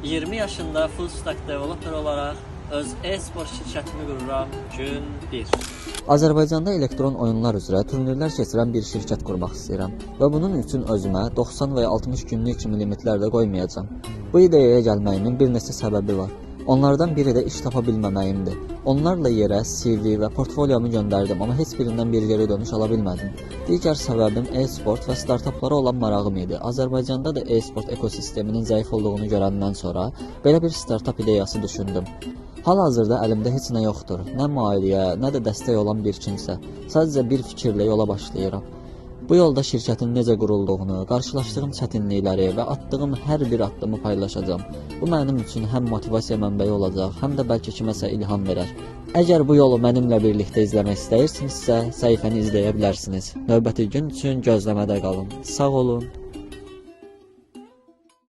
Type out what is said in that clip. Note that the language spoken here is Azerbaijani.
20 yaşında full stack developer olaraq öz e-sport şirkətimi qururam gün 1. Azərbaycanda elektron oyunlar üzrə turnirlər keçirən bir şirkət qurmaq istəyirəm və bunun üçün özümə 90 və ya 60 günlük kimi limitlər də qoymayacağam. Bu ideyaya gəlməyimin bir neçə səbəbi var. Onlardan biri də iş tapa bilməməyimdir. Onlarla yerə CV və portfolyomu göndərdim, amma heç birindən bir geri dönüş ala bilmədim. Digər səbəbim e-sport və startaplara olan marağım idi. Azərbaycanda da e-sport ekosisteminin zəif olduğunu görəndən sonra belə bir startap ideyası düşündüm. Hal-hazırda əlimdə heç nə yoxdur. Nə maliyyə, nə də dəstək olan bir kimsə. Sadəcə bir fikirlə yola başlayıram. Bu yolda şirkətin necə qurulduğunu, qarşılaşdığım çətinlikləri və atdığım hər bir addımı paylaşacağam. Bu mənim üçün həm motivasiya mənbəyi olacaq, həm də bəlkə kiməsə ilham verər. Əgər bu yolu mənimlə birlikdə izləmək istəyirsinizsə, səhifəni izləyə bilərsiniz. Növbəti gün üçün gözləmədə qalın. Sağ olun.